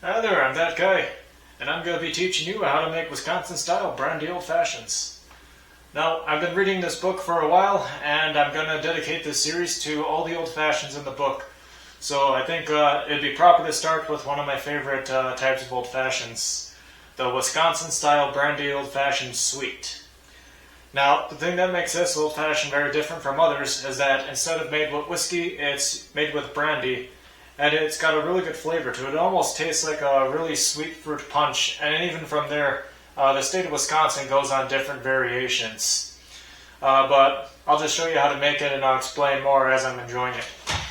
Hi there, I'm that guy, and I'm going to be teaching you how to make Wisconsin-style Brandy Old-Fashions. Now, I've been reading this book for a while, and I'm going to dedicate this series to all the old-fashions in the book. So I think it'd be proper to start with one of my favorite types of old-fashions, the Wisconsin-style Brandy Old-Fashioned Sweet. Now, the thing that makes this old-fashioned very different from others is that instead of made with whiskey, it's made with brandy. And it's got a really good flavor to it. It almost tastes like a really sweet fruit punch. And even from there, the state of Wisconsin goes on different variations. But I'll just show you how to make it and I'll explain more as I'm enjoying it.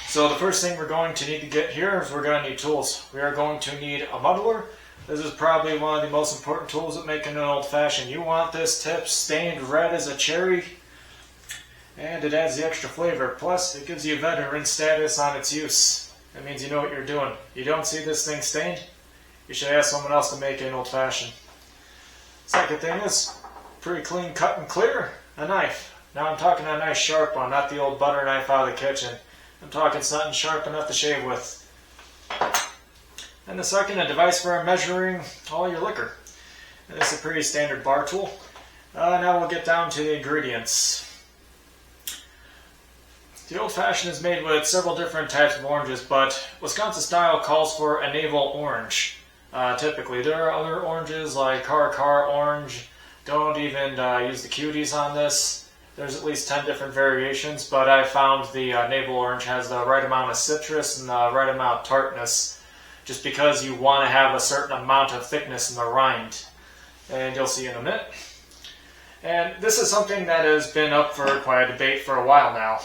So the first thing we're going to need to get here is we're going to need tools. We are going to need a muddler. This is probably one of the most important tools at making an old-fashioned. You want this tip stained red as a cherry. And it adds the extra flavor. Plus, it gives you veteran status on its use. That means you know what you're doing. You don't see this thing stained? You should ask someone else to make it an old-fashioned. Second thing is, pretty clean cut and clear, a knife. Now I'm talking a nice sharp one, not the old butter knife out of the kitchen. I'm talking something sharp enough to shave with. And the second, a device for measuring all your liquor. And this is a pretty standard bar tool. Now we'll get down to the ingredients. The old-fashioned is made with several different types of oranges, but Wisconsin style calls for a navel orange. Typically, there are other oranges like car orange. Don't even use the cuties on this. There's at least 10 different variations, but I found the navel orange has the right amount of citrus and the right amount of tartness, just because you want to have a certain amount of thickness in the rind. And you'll see in a minute. And this is something that has been up for quite a debate for a while now.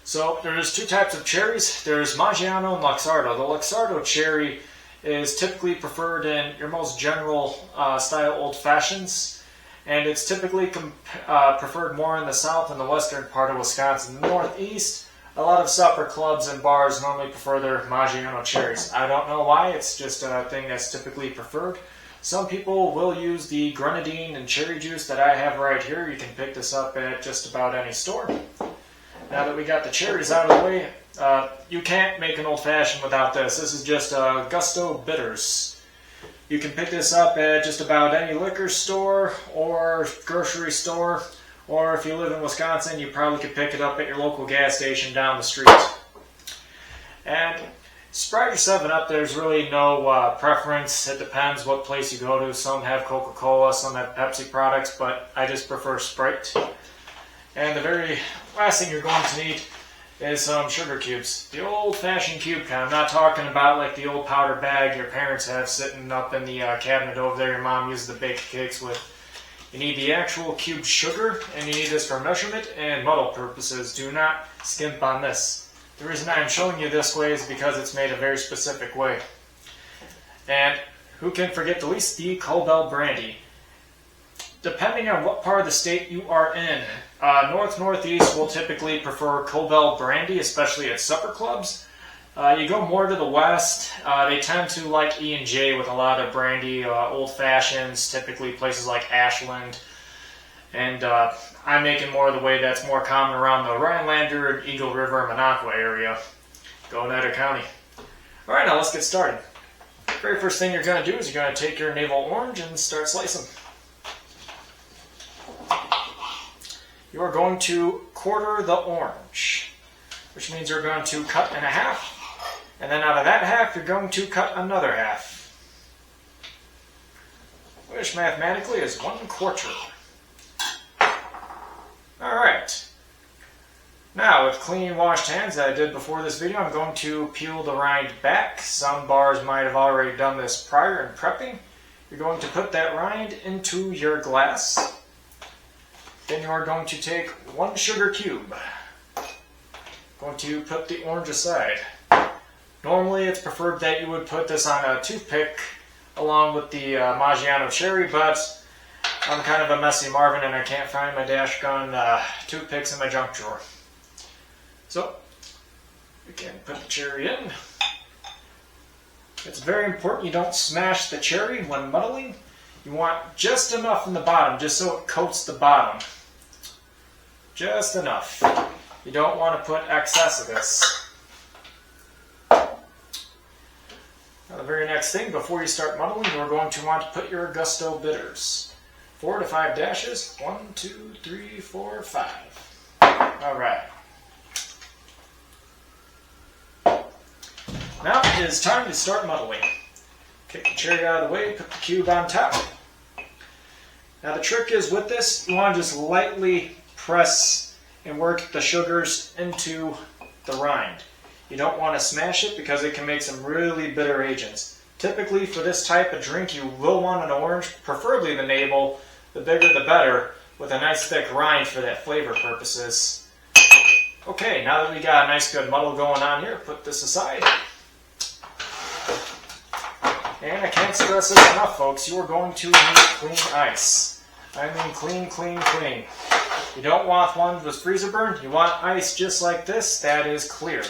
So there's two types of cherries. There's Maraschino and Luxardo. The Luxardo cherry is typically preferred in your most general style old-fashions, and it's typically preferred more in the south and the western part of Wisconsin. In the northeast, a lot of supper clubs and bars normally prefer their Maraschino cherries. I don't know why, it's just a thing that's typically preferred. Some people will use the Grenadine and cherry juice that I have right here. You can pick this up at just about any store. Now that we got the cherries out of the way, you can't make an old-fashioned without this. This is just Angostura Bitters. You can pick this up at just about any liquor store or grocery store, or if you live in Wisconsin, you probably could pick it up at your local gas station down the street. And Sprite or 7-Up, there's really no preference. It depends what place you go to. Some have Coca-Cola, some have Pepsi products, but I just prefer Sprite. And the very last thing you're going to need is some sugar cubes. The old-fashioned cube kind. I'm not talking about like the old powder bag your parents have sitting up in the cabinet over there your mom uses to bake cakes with. You need the actual cube sugar, and you need this for measurement and muddle purposes. Do not skimp on this. The reason I'm showing you this way is because it's made a very specific way. And who can forget the least, the Korbel Brandy. Depending on what part of the state you are in, northeast will typically prefer Korbel Brandy, especially at supper clubs. You go more to the west, they tend to like E&J with a lot of brandy, old-fashions, typically places like Ashland. And I'm making more of the way that's more common around the Rhinelander and Eagle River, Minocqua area. Go Nider County. Alright, now let's get started. The very first thing you're going to do is you're going to take your navel orange and start slicing. You are going to quarter the orange, which means you're going to cut in a half, and then out of that half, you're going to cut another half, which mathematically is 1/4. Alright, now with clean washed hands that I did before this video, I'm going to peel the rind back. Some bars might have already done this prior in prepping. You're going to put that rind into your glass. Then you are going to take 1 sugar cube. Going to put the orange aside. Normally it's preferred that you would put this on a toothpick along with the Maraschino cherry, but I'm kind of a messy Marvin and I can't find my dash gun toothpicks in my junk drawer. So, we can put the cherry in. It's very important you don't smash the cherry when muddling. You want just enough in the bottom, just so it coats the bottom. Just enough. You don't want to put excess of this. Now, the very next thing, before you start muddling, you're going to want to put your Angostura Bitters. 4 to 5 dashes. 1, 2, 3, 4, 5. Alright. Now it is time to start muddling. Kick the cherry out of the way, put the cube on top. Now the trick is with this, you want to just lightly press and work the sugars into the rind. You don't want to smash it because it can make some really bitter agents. Typically for this type of drink you will want an orange, preferably the Navel. The bigger the better, with a nice thick rind for that flavor purposes. Okay, now that we got a nice good muddle going on here, put this aside. And I can't stress this enough, folks, you are going to need clean ice. I mean clean, clean, clean. You don't want one with freezer burn, you want ice just like this, that is clear.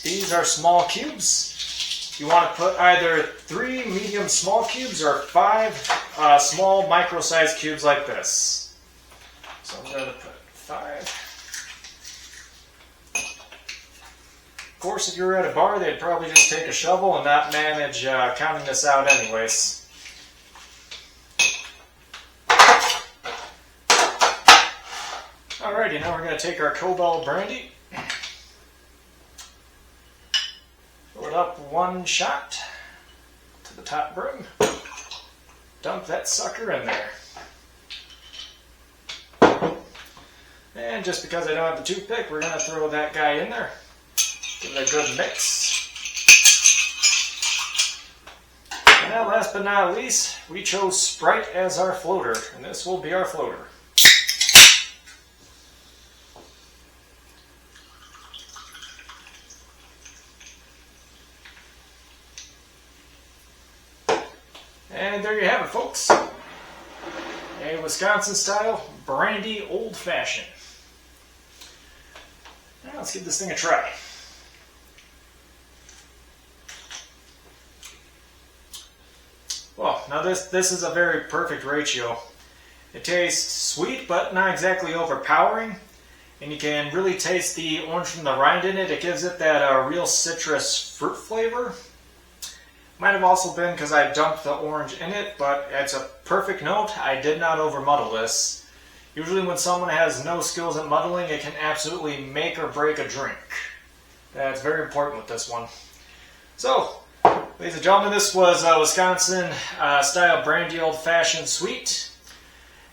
These are small cubes. You want to put either 3 medium small cubes or 5 small micro-sized cubes like this. So I'm going to put 5. Of course, if you were at a bar, they'd probably just take a shovel and not manage counting this out anyways. Alrighty, now we're going to take our Korbel Brandy. Fill it up 1 shot to the top brim. Dump that sucker in there. And just because I don't have the toothpick, we're going to throw that guy in there. Give it a good mix. And now last but not least, we chose Sprite as our floater, and this will be our floater. And there you have it, folks. A Wisconsin-style Brandy Old-Fashion. Now let's give this thing a try. Well, now this is a very perfect ratio. It tastes sweet, but not exactly overpowering. And you can really taste the orange from the rind in it. It gives it that real citrus fruit flavor. Might have also been because I dumped the orange in it, but it's a perfect note. I did not over muddle this. Usually when someone has no skills at muddling, it can absolutely make or break a drink. That's very important with this one. So, ladies and gentlemen, this was Wisconsin style Brandy Old-Fashion Sweet.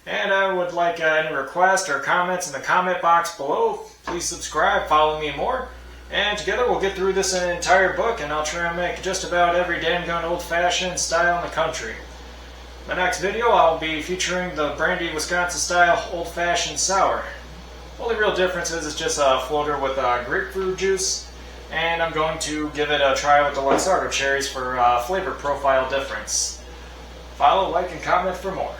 And I would like any requests or comments in the comment box below. Please subscribe, follow me more. And together we'll get through this entire book, and I'll try and make just about every damn gun old-fashioned style in the country. My next video I'll be featuring the Brandy Wisconsin style old-fashioned sour. Only real difference is it's just a floater with grapefruit juice, and I'm going to give it a try with the Luckey cherries for flavor profile difference. Follow, like, and comment for more.